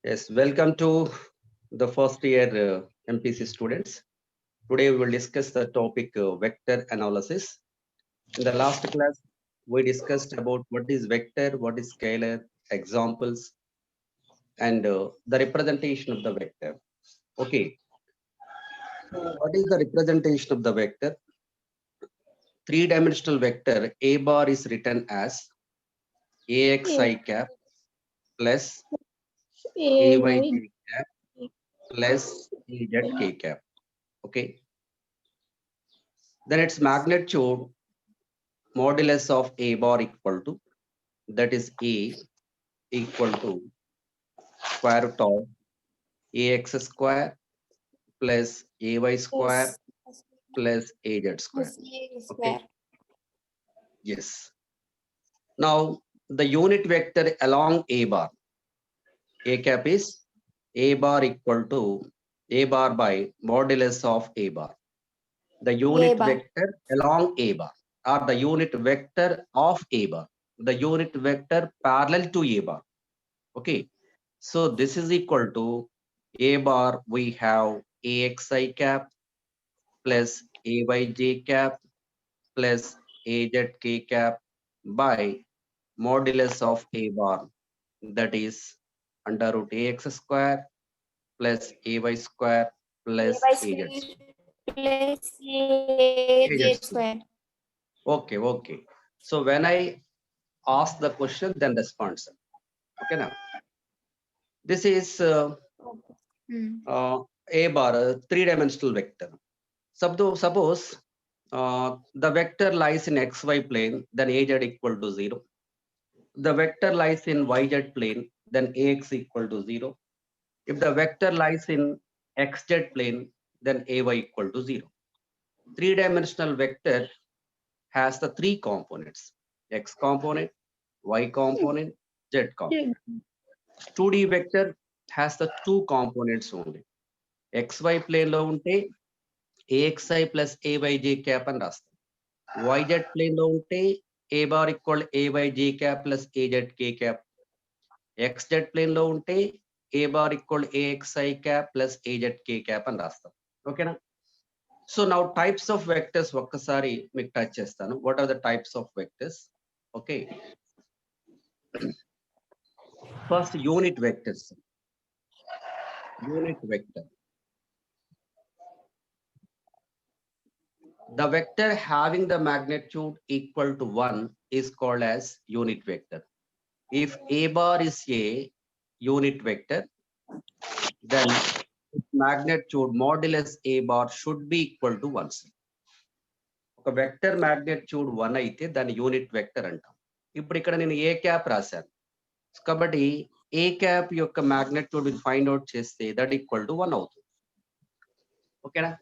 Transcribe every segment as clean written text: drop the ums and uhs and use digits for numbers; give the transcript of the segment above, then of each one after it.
Yes, welcome to the first year MPC students. Today we will discuss the topic vector analysis. In the last class, we discussed about what is vector, what is scalar, examples, and the representation of the vector. Okay, so what is the representation of the vector? Three-dimensional vector A bar is written as AXI cap plus AYJ AY cap plus AZK cap. Okay, then its magnitude modulus of A bar equal to, that is A equal to square root of AX square plus AY square plus plus AZ square. SEA Okay. square. Yes. Now the unit vector along A bar, A cap is A bar equal to A bar by modulus of A bar. The A unit bar. vector along A bar, or the unit vector of A bar, the unit vector parallel to A bar. Okay, so this is equal to A bar, we have AXI cap plus AYJ cap plus AZK cap by modulus of A bar, that is under root AX square plus AY square plus AY AZ square square. plus AZ AZ square. square. Okay, okay. So when I ask the question, then respond, sir. Okay, now this is Hmm. A bar, a three-dimensional vector. Suppose the vector lies in xy plane, then Az equal to 0. The vector lies in yz plane, then Ax equal to 0. If the vector lies in xz plane, then Ay equal to 0. Three-dimensional vector has the three components: x component, y component, z component. 2D vector has the two components only. xy plane లో ఉంటే AXI plus AYJ cap అని రాస్తాం. YZ plane లో ఉంటే A bar equal AYJ cap plus AZK cap. XZ plane లో ఉంటే A bar equal AXI cap plus AZK cap అని రాస్తాం. ఓకేనా? So now types of vectors ఒక్కసారి మీకు టచ్ చేస్తాను. What are the types of vectors? Okay, first unit vectors. Unit vector, the vector having the magnitude equal to 1 is called as unit vector. If A bar is a unit vector, then its magnitude modulus A bar should be equal to 1. ఒక vector magnitude 1 అయితే దాన్ని unit vector అంటాం. ఇప్పుడు ఇక్కడ నేను ఏ cap రాశాను కాబట్టి ఏ cap యొక్క మాగ్నిట్యూడ్ ఫైండ్ అవుట్ చేస్తే దట్ ఈక్వల్ టు 1 అవుతుంది. ఓకేనా?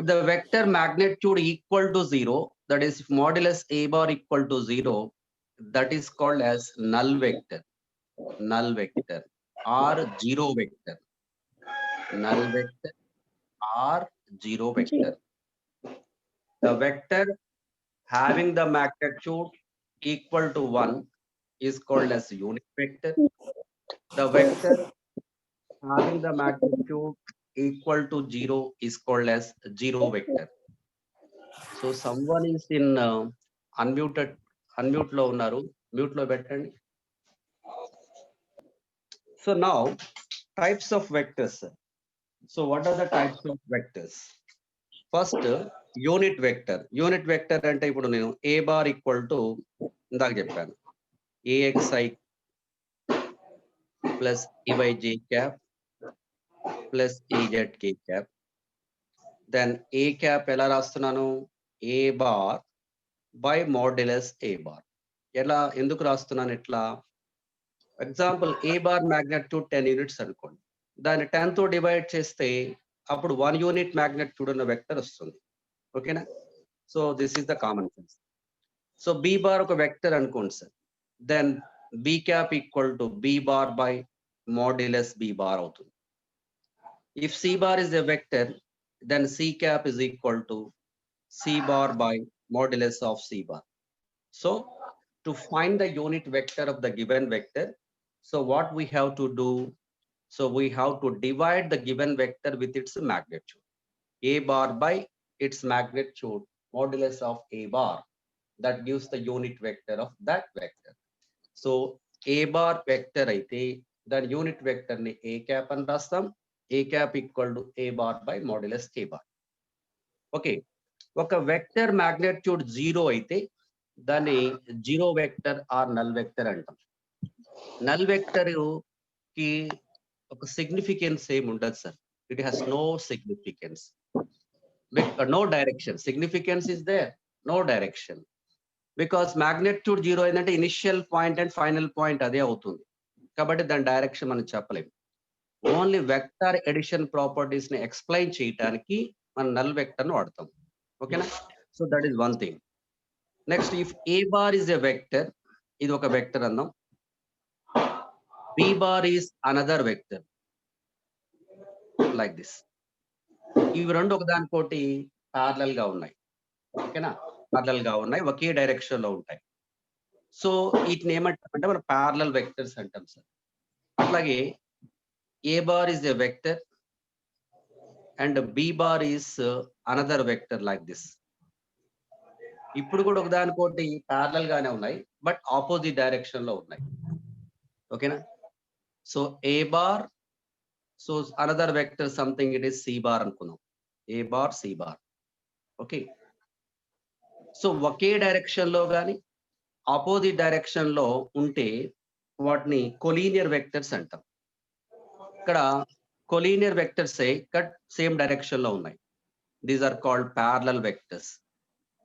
If the vector magnitude equal to 0, that is if modulus A bar equal to 0, that is called as null vector. Null vector or zero vector. Null vector or zero vector. The vector having the magnitude equal to 1 is called as unit vector. The vector having the magnitude equal to 0 is called as zero vector. So someone is in unmuted, unmute లో ఉన్నారు, mute లో పెట్టండి. So now types of vectors. So what are the types of vectors? First, unit vector. Unit vector అంటే ఇప్పుడు నేను A bar equal to ఇందాక చెప్పాను a x i plus a y j cap plus a z k cap. Then A cap ఎలా రాస్తున్నాను? A bar by modulus A bar. ఎలా, ఎందుకు రాస్తున్నాను ఇట్లా? Example A bar magnitude 10 units అనుకోండి, దాన్ని 10 తో డివైడ్ చేస్తే అప్పుడు 1 యూనిట్ మ్యాగ్నెట్యూడ్ ఉన్న వెక్టర్ వస్తుంది. ఓకేనా? So this is the common sense. So B bar ఒక వెక్టర్ అనుకోండి sir, then B cap equal to B bar by modulus B bar అవుతుంది. If C bar is a vector, then C cap is equal to C bar by modulus of C bar. So to find the unit vector of the given vector, So what we have to do? So we have to divide the given vector with its magnitude. A bar by its magnitude modulus of A bar. That gives the unit vector of that vector. So A bar vector అయితే దాని unit vector ని A cap అని రాస్తాం. A cap equal to A bar by modulus K bar. Okay, ఒక vector magnitude 0 అయితే దాన్ని zero vector or null vector అంటాం. Null vector కి ఒక సిగ్నిఫికెన్స్ ఏమి ఉండదు sir. It has no significance, no direction. Significance is there, no direction. Because magnitude 0 ఏంటంటే initial point and final point అదే అవుతుంది, కాబట్టి దాని డైరెక్షన్ మనం చెప్పలేము. ఓన్లీ వెక్టర్ ఎడిషన్ ప్రాపర్టీస్ ని ఎక్స్ప్లెయిన్ చేయడానికి మనం నల్ వెక్టర్ ని వాడతాం. ఓకేనా? So that is one thing. Next, if A bar is a vector, ఇది ఒక వెక్టర్ అన్నాం. B bar is another vector like this. ఇవి రెండు ఒకదానికోటి ప్యారలల్ గా ఉన్నాయి. ఓకేనా? ప్యారలల్ గా ఉన్నాయి, ఒకే డైరెక్షన్ లో ఉంటాయి. సో వీటిని ఏమంటామంటే మనం ప్యారలల్ వెక్టర్స్ అంటాం సార్. అట్లాగే A bar is a vector and B bar is another vector like this. ఇప్పుడు కూడా ఒకదానికోటి ప్యారలల్ గానే ఉన్నాయి, బట్ ఆపోజిట్ డైరెక్షన్ లో ఉన్నాయి. ఓకేనా? So A bar, so another vector something it is C bar అనుకున్నాం. A bar C bar. Okay, so ఒకే direction లో కానీ ఆపోజిట్ డైరెక్షన్ లో ఉంటే వాటిని కొలీనియర్ వెక్టర్స్ అంటాం. ఇక్కడ కొలీనియర్ వెక్టర్స్ కట్ సేమ్ డైరెక్షన్ లో ఉన్నాయి. These are called parallel vectors.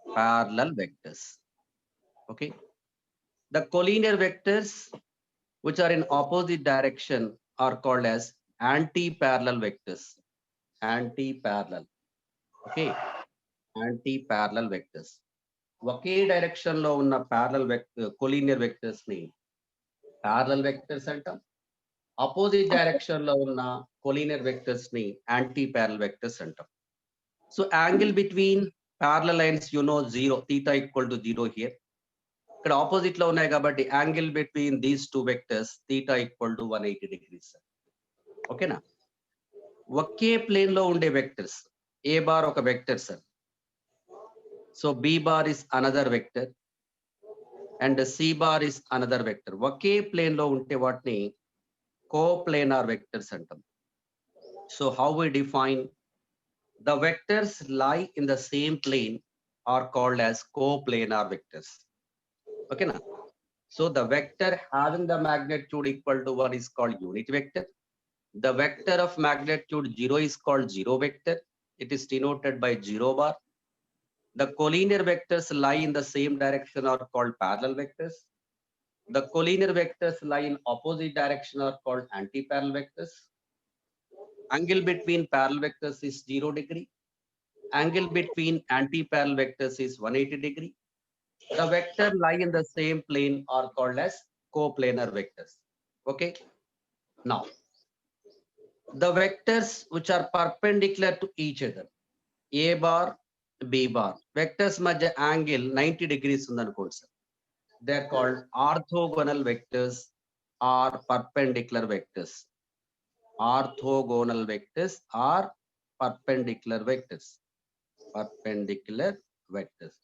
Parallel vectors. Okay, the collinear vectors which are in opposite direction are called as anti-parallel vectors. Anti-parallel. Okay, anti-parallel vectors. ఒకే direction లో ఉన్న parallel vector collinear vectors ని parallel vectors అంటాం. Opposite direction లో ఉన్న collinear vectors ని anti parallel vectors అంటాం. So angle between parallel lines you know 0, theta equal to 0 here. ఇక్కడ ఆపోజిట్ లో ఉన్నాయి కాబట్టి angle between these two vectors theta equal to 180 degrees. ఓకేనా? ఒకే ప్లేన్ లో ఉండే వెక్టర్స్, ఏ బార్ ఒక vector sir. So B bar is another vector and C bar is another vector. ఒకే ప్లేన్ లో ఉంటే వాటిని కోప్లేనార్ వెక్టర్స్ అంటాం. So how we define the vectors lie in the same plane are called as coplanar vectors. Okay na? So the vector having the magnitude equal to 1 is called unit vector. The vector of magnitude 0 is called zero vector. It is denoted by 0 bar. The collinear vectors lie in the same direction are called parallel vectors. The collinear vectors lie in opposite direction are called anti-parallel vectors. Angle between parallel vectors is 0 degree. Angle between anti-parallel vectors is 180 degree. The vector lie in the same plane are called as coplanar vectors. Okay, now the vectors which are perpendicular to each other, a bar b bar, vectors madhya angle 90 degrees undanukondi sir, they are called orthogonal vectors or perpendicular vectors. Orthogonal vectors are perpendicular vectors. Perpendicular vectors.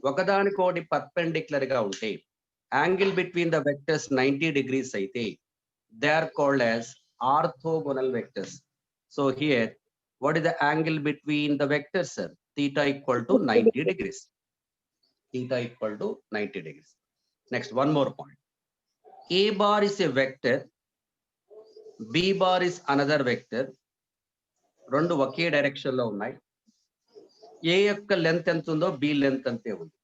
ఒకదానికోటి perpendicular గా ఉంటే angle between the vectors 90 degrees అయితే they are called as orthogonal vectors. So here what is the angle between the vectors sir? theta equal to 90 degrees. Theta equal to 90 degrees. Next, one more point. A bar is a vector, B bar is another vector. రెండు ఒకే direction లో ఉన్నాయి. ఏ యొక్క length ఎంత ఉందో B length అంతే ఉంది,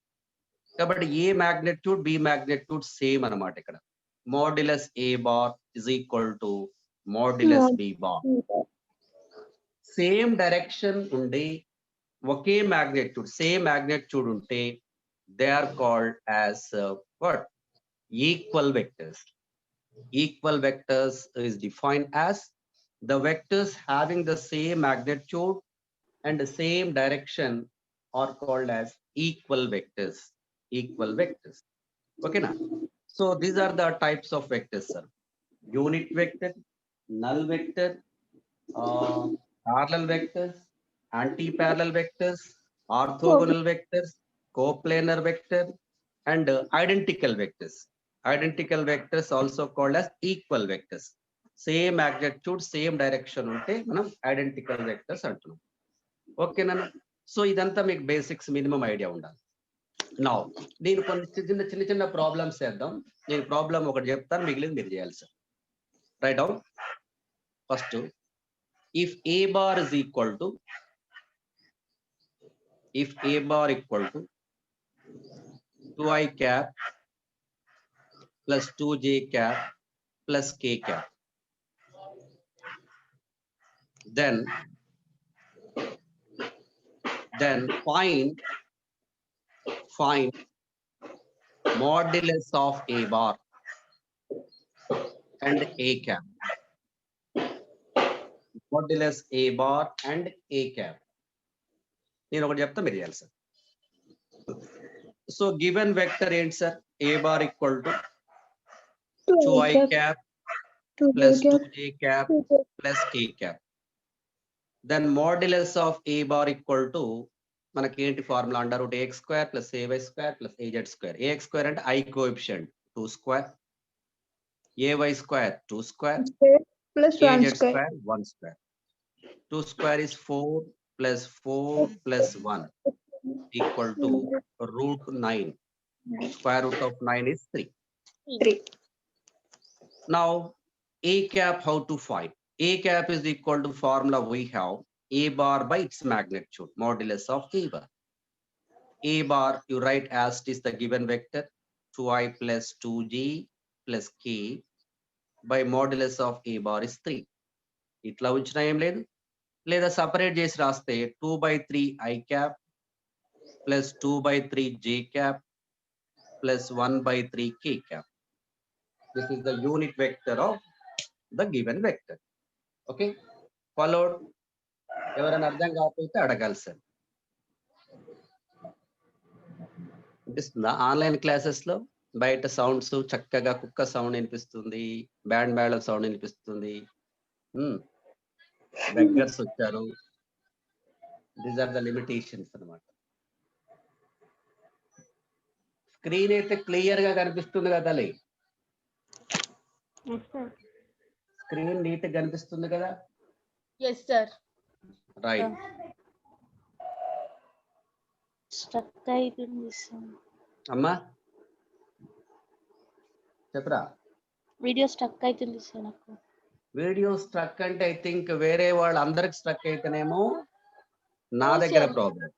కాబట్టి A magnitude B magnitude same అన్నమాట. ఇక్కడ modulus A bar is equal to modulus B bar. Same direction ఉండి ఒకే మ్యాగ్నిట్యూడ్ సేమ్ మ్యాగ్నిట్యూడ్ ఉంటే they are called as what? Equal vectors. Equal vectors is defined as the vectors having the same magnitude and the same direction are called as equal vectors. Equal vectors. Okay now. So these are the types of vectors, sir. unit vector, null vector, parallel vectors, anti-parallel vectors, orthogonal vectors, coplanar vector, and identical vectors. Identical vectors also called as equal vectors. Same magnitude, same direction ఉంటే మనం identical vectors అంటున్నాం. ఓకేనా? So ఇదంతా మీకు basics minimum idea ఉండాలి. నా నేను కొన్ని చిన్న చిన్న ప్రాబ్లమ్స్ చేద్దాం. నేను ప్రాబ్లం ఒకటి చెప్తాను, మిగిలింది మీరు చేయాలి sir. Right down. First, if a bar is equal to 2i cap plus 2j cap plus k cap, then find modulus of a bar and a cap. Modulus a bar and a cap. నేను ఒకటి చెప్తా, మీరు చేయాలి sir. So given vector ఏంటి sir? a bar equal to 2i cap plus 2j cap plus k cap. Then modulus of a bar equal to మనకి ఏంటి formula? Under root ax square plus ay square plus az square. ax square అంటే I coefficient 2 square, ay square 2 square plus az 1 square. square 1 square. 2 square is 4 plus 4 plus 1 equal to root 9. Square root of 9 is 3. 3. Now a cap, how to find? A cap is equal to formula we have, a bar by its magnitude, modulus of a bar. A bar you write as it is the given vector 2i plus 2j plus k by modulus of a bar is 3. ఇట్లా ఉంచినా ఏం లేదు, లేదా separate చేసి రాస్తే 2/3 i cap plus 2/3 j cap plus 1/3 k cap. This is the unit vector of the given vector. Okay, followed. ఎవరైనా అర్థం కాకపోతే అడగాలి సార్. అనిపిస్తుందా? ఆన్లైన్ క్లాసెస్ లో బయట సౌండ్స్ చక్కగా కుక్క సౌండ్ వినిపిస్తుంది, బ్యాండ్ మేళం సౌండ్ వినిపిస్తుంది, బెగ్గర్స్ వచ్చారు. దీస్ ఆర్ ద లిమిటేషన్స్ అన్నమాట. స్క్రీన్ అయితే క్లియర్ గా కనిపిస్తుంది కదా? స్క్రీన్ నీట్ గా కనిపిస్తుంది కదా? Yes, sir. రైట్. Stuck అయిపోయింది సార్. అమ్మా చెప్పరా? వీడియో స్టక్ అవుతుంది సార్ నాకు. వీడియో స్ట్రక్ అంటే ఐ థింక్ వేరే వాళ్ళు అందరికి స్ట్రక్ అయితేనేమో నా దగ్గర ప్రాబ్లం,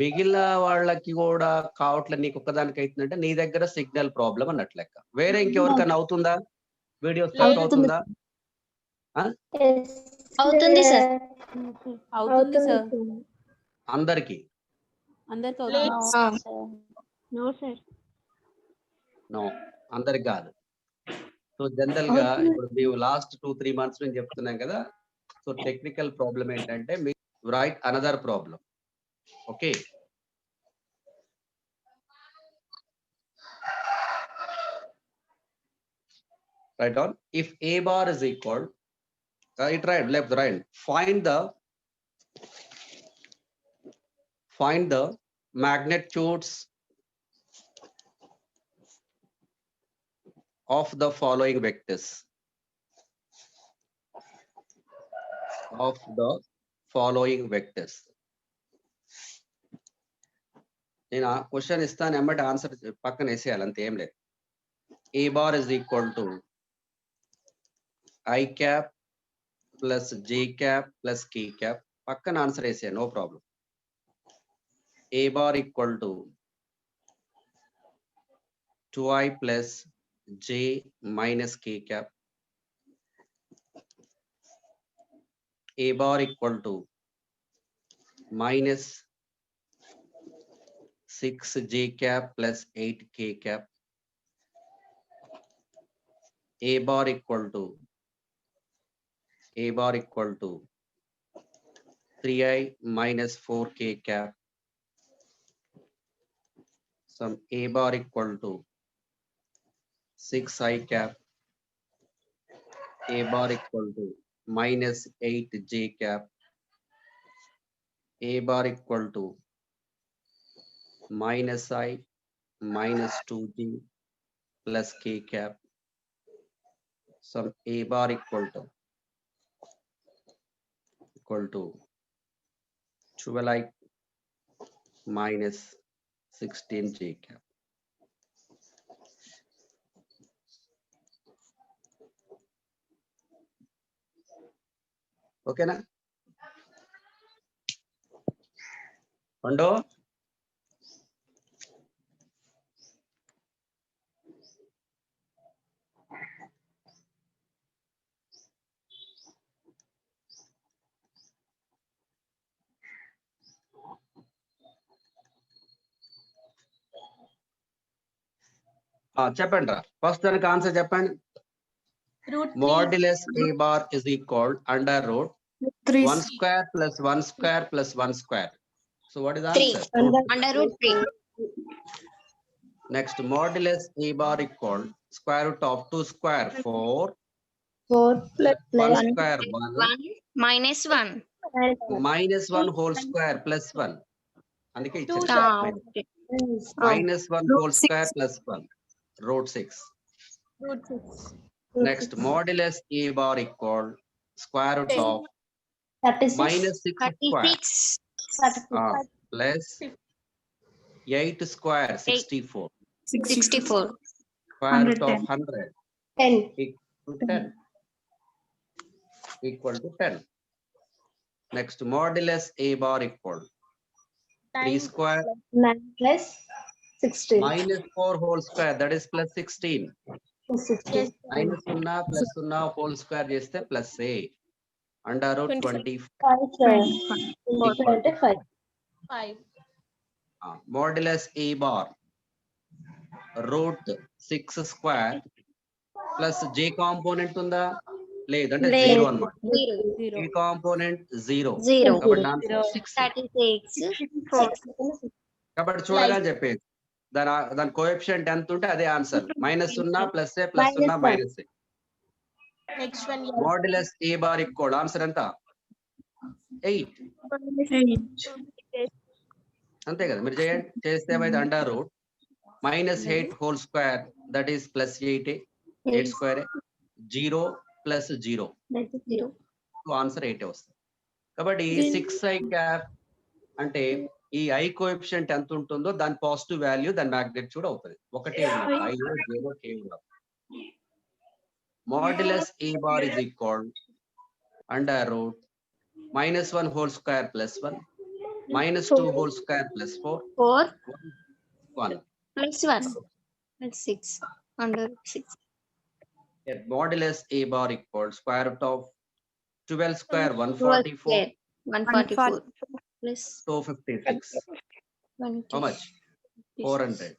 మిగిలిన వాళ్ళకి కూడా కావట్లేదు, నీకు ఒక్కదానికి అవుతుందంటే నీ దగ్గర సిగ్నల్ ప్రాబ్లం అన్నట్లు లెక్క. వేరే ఇంకెవరికైనా అవుతుందా? వీడియో స్ట్రక్ అవుతుందా? అవుతుంది సార్. అవుతుంది సార్. అందరికి? No sir. నో, అందరికి కాదు. సో జనరల్ గా ఇప్పుడు మేము లాస్ట్ 2-3 months నుంచి చెప్తున్నాం కదా. సో టెక్నికల్ ప్రాబ్లం ఏంటంటే మీ write another problem. Okay, write down if a bar is equal, right, left, right, find the magnitudes of the following vectors. Of the following vectors. నేను ఆ క్వశ్చన్ ఇస్తాను, ఎమ్మటి answer పక్కన వేసేయాలి, అంత ఏం లేదు. a bar is equal to i cap plus j cap plus k cap. పక్కన answer వేసేయాలి, no problem. a bar equal to 2i plus j minus k cap. a bar equal to minus 6j cap plus 8k cap. a bar equal to 3i minus 4k cap. Some a bar equal to 6i cap A bar equal to minus 8 j cap. A bar equal to minus I minus 2g plus k cap. Some A bar equal to 12I minus 16 j cap. ఓకేనా పండు చెప్పండి రా first దానికి answer చెప్పండి modulus a bar is equal under root 1 square plus 1 square plus 1 square. So what is the 3 answer? under root 3. Next, modulus a bar equal square root of 2 square 4 4 plus 1 1 square 1 1 minus 1. minus 1 whole square plus 1. అందుకే ఇచ్చారు Okay. minus 1 whole square plus 1 root 6. Next, modulus a bar equal square root of 36 minus 6 square 36. plus 8 square 64 64. square root of 100 10 equal to 10 equal to 10. Next, modulus a bar equal 3 square 9 plus 16 minus 4 whole square, that is plus 16. 16 Minus 0 plus 0 whole square చేస్తే plus a under root 25 5 sir. equal to 5 modulus a bar root 6 square plus j component ఉందా లేదంటే లేదు. 0 అన్నమాట 0. a component 0 0. కాబట్టి answer 6 36. కాబట్టి చూడగా చెప్పేది దాని కోఎఫిషియంట్ ఎంత ఉంటే అదే answer minus 0 plus A plus 0 minus A Next one. modulus a bar equal answer ఎంత 8 అంతే కదా మీరు చేయండి చేస్తే ఏమైతే under root minus 8 whole square, that is plus 8 square 0 plus 0 to answer 8 వస్తుంది కాబట్టి 6i cap అంటే ఈ i కోఎఫిషియంట్ ఎంత ఉంటుందో దాని పాజిటివ్ వాల్యూ దాని మాగ్నిట్యూడ్ అవుతుంది ఒకటే ఉన్నది i 0 k ఉన్నది modulus a bar is equal under root minus 1 whole square plus 1 minus 2 whole square plus 4 4 1 plus 1 plus 6 under root 6. modulus a bar equal square root of 12 square 12 144 square 144 plus 256 20. how much 400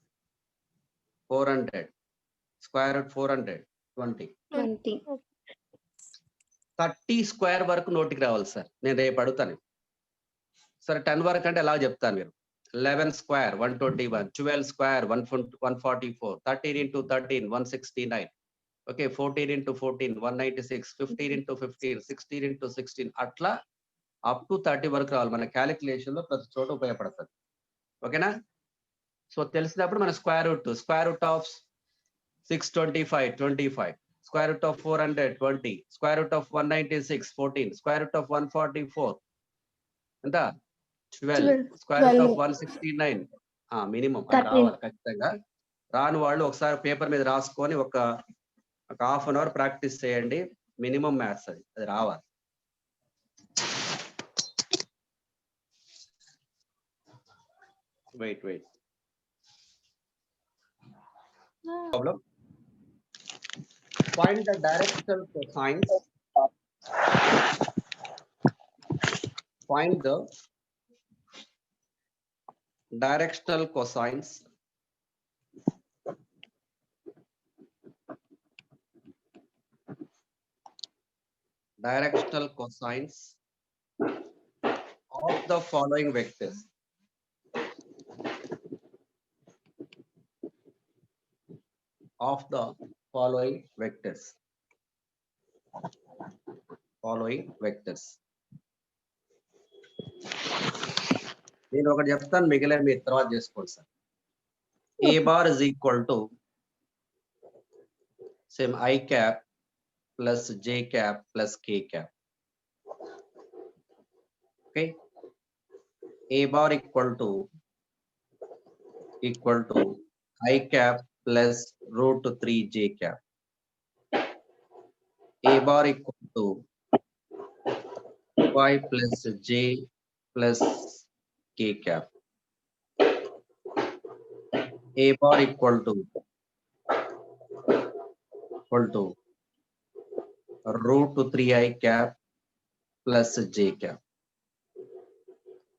square root 420 20. 30 square వరకు నోటికి రావాలి sir నేను రేపు అడుగుతాను సరే 10 వరకు అంటే ఎలా చెప్తాను మీరు 11 square 121 12 square 144 13 into 13 169 okay 14 into 14 196 15 into 15 16 into 16 అట్లా అప్ టు 30 వరకు రావాలి మన క్యాలిక్యులేషన్ లో ప్రతి చోట ఉపయోగపడుతుంది ఓకేనా సో తెలిసినప్పుడు మన square root of 625 25 square root of 420 square root of 196 14 square root of 144 ఎంత 12 square root of 169 మినిమం అది రావాలి ఖచ్చితంగా రాని వాళ్ళు ఒకసారి పేపర్ మీద రాసుకొని ఒక హాఫ్ అన్ అవర్ ప్రాక్టీస్ చేయండి మినిమం మ్యాథ్స్ అది రావాలి wait problem find the directional cosines find the directional cosines of the following vectors following vectors. నేను ఒకటి చెప్తాను, మిగిలిన మీరు తర్వాత చేసుకోండి sir. A bar is equal to same I cap plus J cap plus K cap. Okay. A bar equal to I cap plus root 3 J cap. A bar equal to Y plus J plus K cap. A bar equal to root 3I cap plus J cap.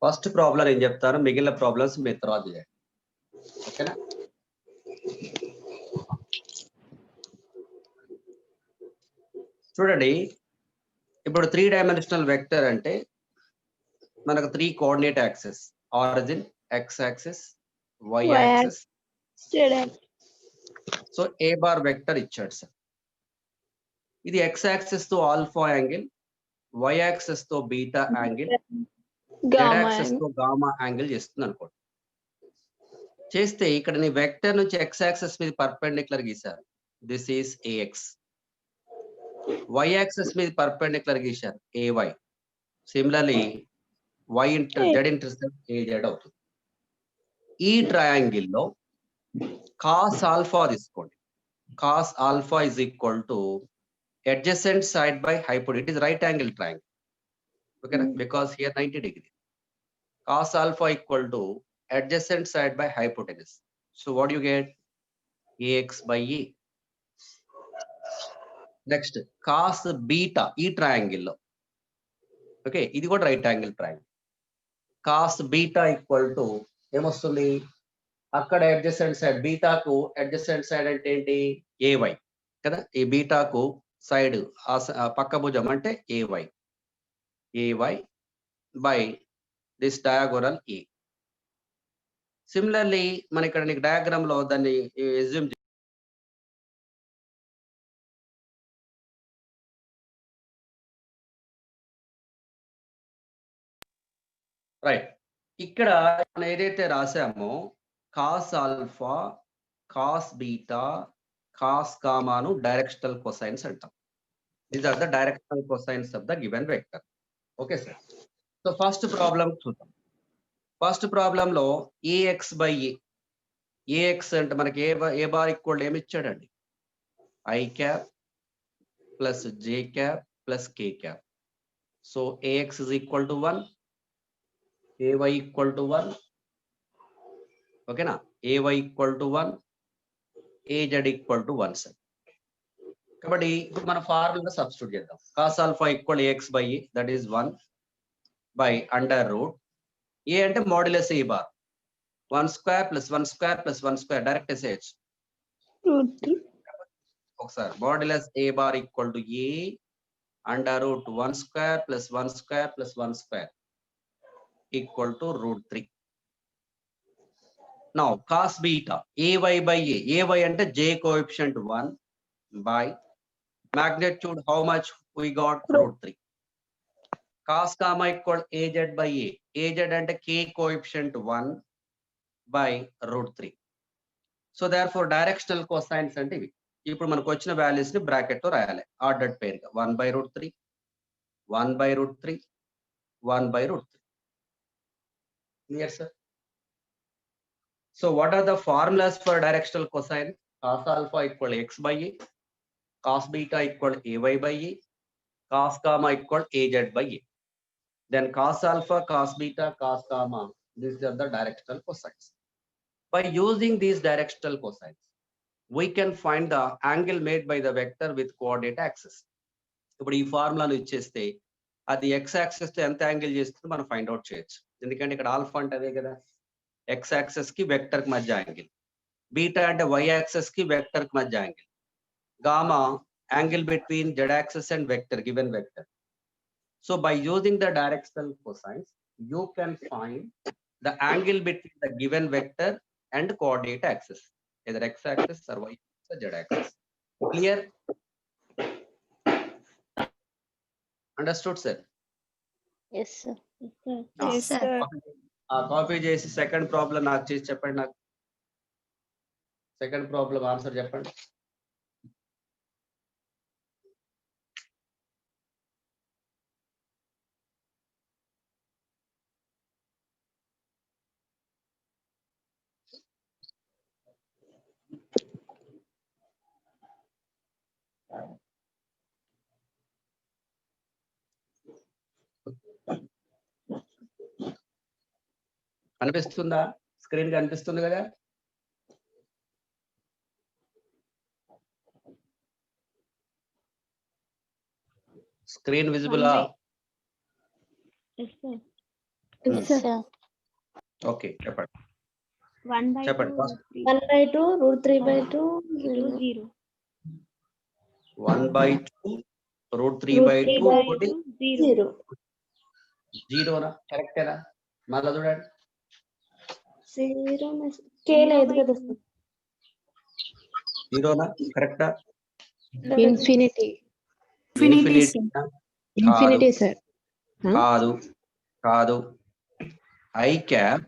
First problem ఏం చెప్తాను, మిగిలిన problems మీరు తర్వాత చేయండి. ఓకేనా? చూడండి, ఇప్పుడు 3 dimensional vector అంటే మనకు 3 coordinate axes, origin, X axes, Y axes. So A bar vector ఇచ్చాడు సార్. ఇది ఎక్స్ యాక్సెస్ తో ఆల్ఫా యాంగిల్, వై యాక్సెస్ తో బీటా యాంగిల్, జెడ్ యాక్సెస్ తో గామా యాంగిల్ చేస్తుంది అనుకోండి. చేస్తే ఇక్కడ నీ వెక్టర్ నుంచి ఎక్స్ యాక్సెస్ మీద పర్పెండిక్యులర్ గీశారు, this is a x. Y axes మీద పర్పెండిక్యులర్ గీశారు, a y. Similarly Y Z intercept a z అవుతుంది. ఈ ట్రయాంగిల్ లో కాస్ ఆల్ఫా తీసుకోండి. Cos alpha is equal to adjacent side by hypotenuse. It is right angle triangle. ఓకేనా? Because here 90 degree. Cos alpha equal to adjacent side by hypotenuse. So what do you get? Ax by a. Next, cos beta, ఈ triangle లో. Okay, ఇది కూడా right angle triangle. cos beta equal to ఏమొస్తుంది? అక్కడ adjacent side, బీటాకు adjacent side అంటే ఏంటి? ay కదా. ఈ బీటాకు సైడ్ పక్క భుజం అంటే ay by this diagonal A. Similarly, మన ఇక్కడ నీకు డయాగ్రామ్ లో దాన్ని assume రైట్. ఇక్కడ మనం ఏదైతే రాసామో cos alpha, cos beta, cos గామాను డైరెక్షనల్ కొసైన్స్ అంటాం. These are the directional cosines of the given vector. Okay sir. So first problem చూద్దాం. ఫస్ట్ ప్రాబ్లం లో ఏఎక్స్ బై ఏ. ఏఎక్స్ అంటే మనకి ఏ బార్ ఈక్వల్ ఏమి ఇచ్చాడండి? I cap plus J cap plus K cap. So a x is equal to 1, a y equal to 1. ఓకేనా? A y equal to 1, a z equal to 1 sir. కాబట్టి ఇప్పుడు మన formula substitute చేద్దాం. Cos alpha equal a x by A, that is 1 by under root a అంటే modulus A bar, 1 square plus 1 square plus 1 square direct ఎసేయచ్చు. ఒకసారి modulus A bar equal to A under root 1 square plus 1 square plus 1 square ఈక్వల్ టు √3. Now cos beta ay by a, ay అంటే j coefficient 1 by magnitude how much we got? √3. Cos gamma equal az by a. Az అంటే k coefficient 1 by √3. So therefore directional cosines అంటే ఇవి. ఇప్పుడు మనకు వచ్చిన values ని బ్రాకెట్ లో రాయాలి ఆర్డర్డ్ పేర్ గా. 1 by √3, 1 by √3, 1 by √3. Clear sir? So what are the formulas for directional cosine? Cos alpha equal x by a, cos beta equal ay by a, cos gamma equal az by a. Then cos alpha, cos beta, cos gamma, these are the directional cosines. By using these directional cosines, we can find the angle made by the vector with coordinate axis. ఇప్పుడు ఈ ఫార్ములాను ఇచ్చేస్తే అది X axes తో ఎంత angle చేస్తుందో మనం find out చేయొచ్చు. ఎందుకంటే ఇక్కడ ఆల్ఫా అంటే అదే కదా, ఎక్స్ యాక్సెస్ కి వెక్టర్ కి మధ్య యాంగిల్. బీటా అంటే వై యాక్సెస్ కి వెక్టర్ కి మధ్య angle. Gamma angle between Z access and vector, given vector. So by using the directional cosines, you can find the angle between the given vector and coordinate axis, either x axis or y axis or z axis. Clear? Understood, sir? Yes, sir. Yes, sir. Copy చేసి second problem నాకు చేసి చెప్పండి. నాకు second problem answer చెప్పండి. కనిపిస్తుందా? Screen కనిపిస్తుంది కదా? Screen visible? Yes, sir. Yes, sir. Okay, చెప్పండి. 1 by చెప్పండి. 2 First 1 by 2 root 3 by 2 0. 1/2 √3 Root by 3 2 by ఒకటి 0. జీరోనా? కరెక్టేనా? మళ్ళా చూడండి. 0 k లేదు కదా సార్. జీరోనా? కరెక్టా? ఇన్ఫినిటీ కాదు, సార్ కాదు, కాదు. I cap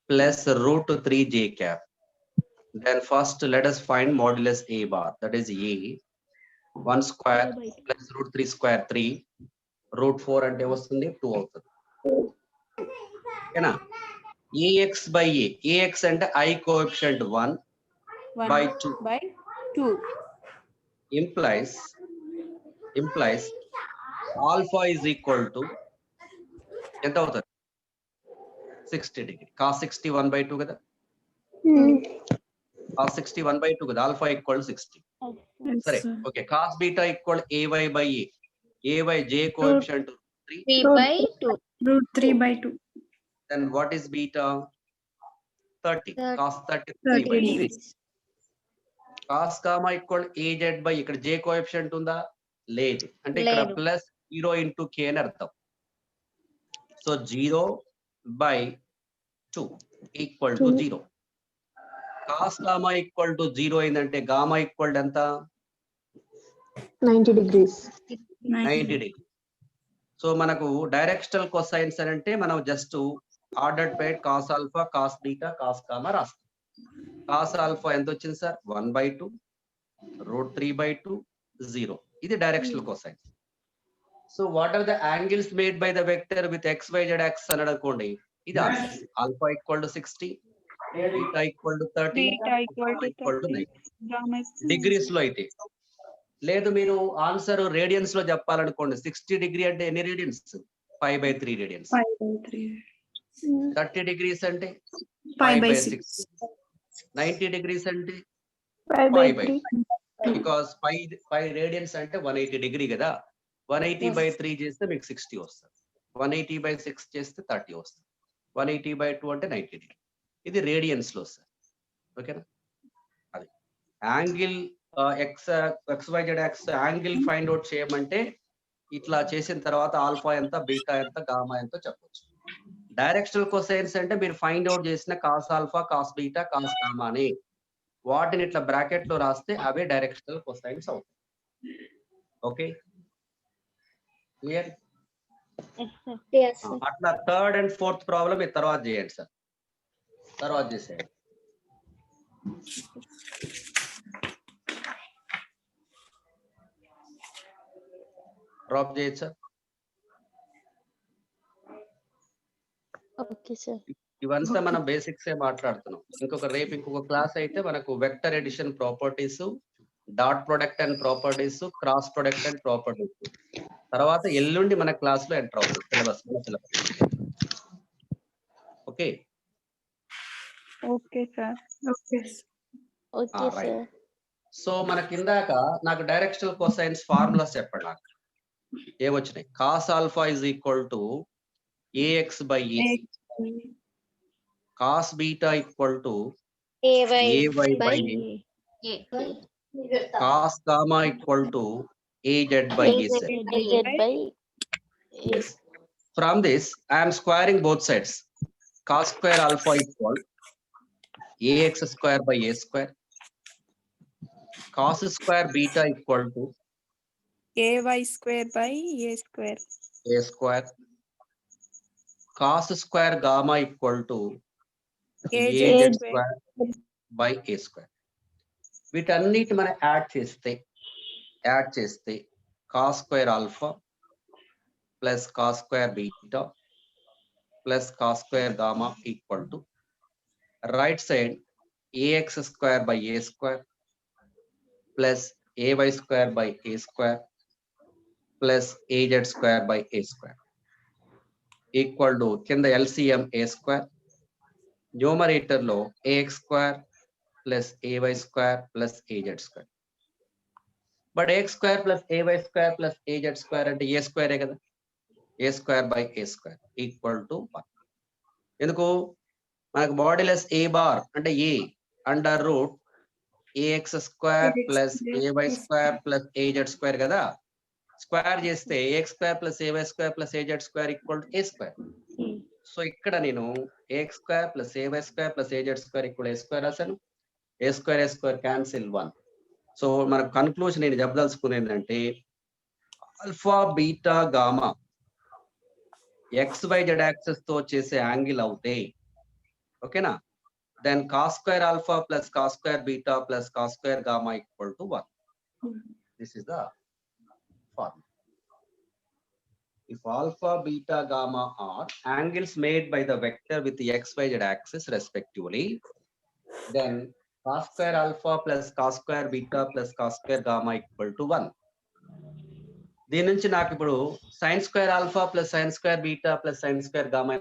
plus √3 j cap. Then first let us find modulus a bar. That is a 1 square plus √3 square 3. √4 అంటే వస్తుంది 2 అవుతుంది. ఓకేనా? ax by a. ax అంటే I coefficient 1 by 2 by 2 implies alpha is equal to ఎంత అవుతుంది? 60 degree. cos 60 1/2 కదా? cos 60 1/2 కదా? alpha equal to 60. సరే, okay. cos beta equal ay by a. ay j coefficient 3. 3/2. root 3 by 2 Then what is beta? 30. 30. cos 30 30 3/3. degrees. cos gamma equal az by ఇక్కడ j coefficient ఉందా? లేదు. అంటే ఇక్కడ లేదు. Plus 0 into k అని అర్థం. So 0/2 equal to 0. cos gamma equal to 0 అయిందంటే gamma equal ఎంత? 90 degrees. 90 degree. సో మనకు డైరెక్షనల్ కొసైన్స్ అని అంటే మనం just ordered by cos alpha, cos beta, cos gamma రాస్తాం. కాస్ ఆల్ఫా ఎంత వచ్చింది సార్? 1/2 √3/2 0. ఇది directional cosines. So what are the angles made by the vector with XYZ axis అని అనుకోండి. ఇది answer. Alpha equal to 60, beta equal to 30, equal to 90 degrees లో అయితే. లేదు మీరు ఆన్సర్ రేడియన్స్ లో చెప్పాలనుకోండి. 60 డిగ్రీ అంటే ఎన్ని రేడియన్స్? 5/3 రేడియన్స్. 30 డిగ్రీస్ అంటే 5/6. 90 డిగ్రీస్ అంటే 5/3. బికాస్ 5 రేడియన్స్ అంటే 180 డిగ్రీ కదా. 180/3 చేస్తే మీకు 60 వస్తుంది. 180/6 చేస్తే 30 వస్తుంది. 180/2 అంటే 90 డిగ్రీ. ఇది రేడియన్స్ లో సార్. ఓకేనా? అది angle XYZ axis angle find out చేయమంటే ఇట్లా చేసిన తర్వాత ఆల్ఫా ఎంత, బీటా ఎంత, గామా ఎంతో చెప్పొచ్చు. డైరెక్షనల్ కొసైన్స్ అంటే మీరు ఫైండ్ అవుట్ చేసిన cos alpha, cos beta, cos gamma అని వాటిని ఇట్లా బ్రాకెట్ లో రాస్తే అవే డైరెక్షనల్ కొసైన్స్ అవుతాయి. Okay, clear? Yes, sir. అట్లా థర్డ్ అండ్ ఫోర్త్ ప్రాబ్లం మీరు తర్వాత చేయండి సార్. తర్వాత చేసేయండి. డ్రాప్ చేయొచ్చు సార్. Okay, sir. ఇవంతా మనం బేసిక్స్ ఏ మాట్లాడుతున్నాం. ఇంకొక క్లాస్ అయితే మనకు vector addition properties, dot product and properties, cross product and properties. తర్వాత ఎల్లుండి మన క్లాస్ లో ఎంటర్ అవుతుంది syllabus. Okay okay sir Okay, right. sir. So మన కిందాక నాకు డైరెక్షనల్ కొసైన్స్ ఫార్ములాస్ చెప్పండి. నాకు ఏమొచ్చినాయి? Cos alpha is equal to ax by ac, cos beta equal to Ay ay by by a, A. Cos gamma equal to az by az. Az by A. From this I am squaring both sides. Cos square alpha equal ax square by a square, cos square beta equal to AY square by A square. A square. Cos square gamma equal to AZ AZ square. square by A square. వీటన్నిటి మనం add చేస్తే cos square alpha plus cos square beta plus cos square gamma equal to right side ax square by A square plus ay square by A square plus az square by A square equal to కింద LCM A square, numerator లో ax square plus ay square plus az square. But ax square plus ay square plus az square అంటే a square కదా, a square by a square equal to 1. ఎందుకు మనకు modulus a bar అంటే a under root ax square plus ay square plus az square కదా, square చేస్తే ax square plus ay square plus az square equal to a square. So ఇక్కడ నేను ax square plus ay square plus az square equal a square రాశాను. a square cancel 1. So మన conclusion నేను చెప్పదలుచుకునేది ఏంటంటే alpha beta gamma XYZ access తో చేసే angle అవుతే ఓకేనా, then cos square alpha plus cos square beta plus cos square gamma equal to 1. This is the formula. If alpha, beta, gamma are angles made by the vector with the XYZ axis respectively, then cos square alpha plus cos square beta plus cos square gamma equal to 1. దీని నుంచి నాకు ఇప్పుడు sin square alpha plus sin square beta plus sin square gamma